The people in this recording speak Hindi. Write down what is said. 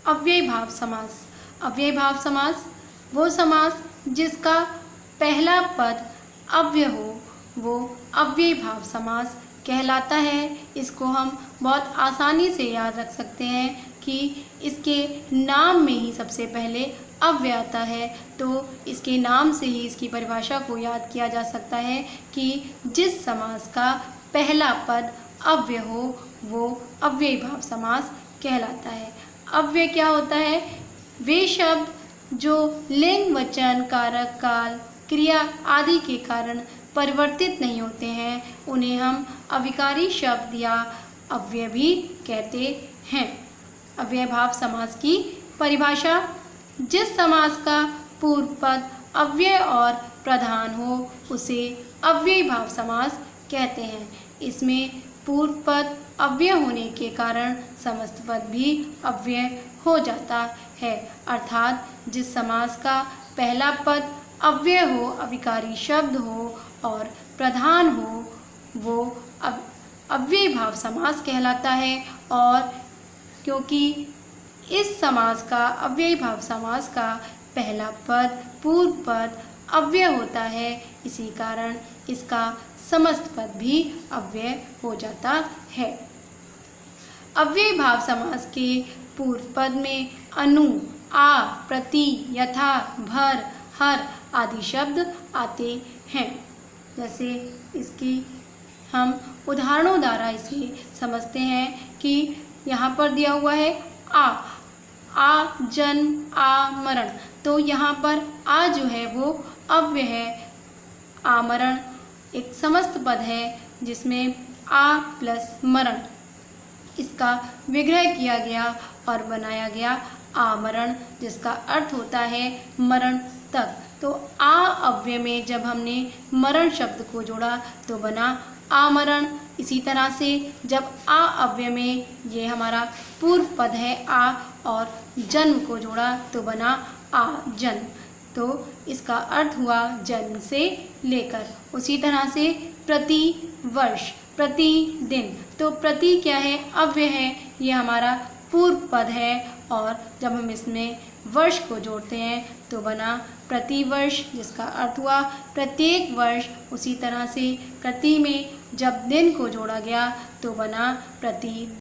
अव्ययीभाव समास। अव्ययीभाव समास वो समास जिसका पहला पद अव्यय हो वो अव्ययीभाव समास कहलाता है। इसको हम बहुत आसानी से याद रख सकते हैं कि इसके नाम में ही सबसे पहले अव्यय आता है, तो इसके नाम से ही इसकी परिभाषा को याद किया जा सकता है कि जिस समास का पहला पद अव्यय हो वो अव्ययीभाव समास कहलाता है। अव्यय क्या होता है? वे शब्द जो लिंग, वचन, कारक, काल, क्रिया आदि के कारण परिवर्तित नहीं होते हैं उन्हें हम अविकारी शब्द या अव्यय भी कहते हैं। अव्ययीभाव समास की परिभाषा: जिस समास का पूर्व पद अव्यय और प्रधान हो उसे अव्ययीभाव समास कहते हैं। इसमें पूर्व पद अव्यय होने के कारण समस्त पद भी अव्यय हो जाता है, अर्थात जिस समास का पहला पद अव्यय हो, अविकारी शब्द हो और प्रधान हो वो अव्ययीभाव समास कहलाता है। और क्योंकि इस समास का अव्ययीभाव समास का पहला पद पूर्व पद अव्यय होता है, इसी कारण इसका समस्त पद भी अव्यय हो जाता है। अव्ययीभाव समास के पूर्व पद में अनु, आ, प्रति, यथा, भर, हर आदि शब्द आते हैं। जैसे इसकी हम उदाहरणों द्वारा इसे समझते हैं कि यहाँ पर दिया हुआ है आ जन्म, आ मरण, तो यहाँ पर आ जो है वो अव्यय है। आमरण एक समस्त पद है जिसमें आ प्लस मरण इसका विग्रह किया गया और बनाया गया आमरण, जिसका अर्थ होता है मरण तक। तो आ अव्यय में जब हमने मरण शब्द को जोड़ा तो बना आमरण। इसी तरह से जब आ अव्यय में ये हमारा पूर्व पद है आ और जन्म को जोड़ा तो बना आ जन्म, तो इसका अर्थ हुआ जन्म से लेकर। उसी तरह से प्रति वर्ष, प्रतिदिन, तो प्रति क्या है? अव्यय है, ये हमारा पूर्व पद है और जब हम इसमें वर्ष को जोड़ते हैं तो बना प्रतिवर्ष, जिसका अर्थ हुआ प्रत्येक वर्ष। उसी तरह से प्रति में जब दिन को जोड़ा गया तो बना प्रति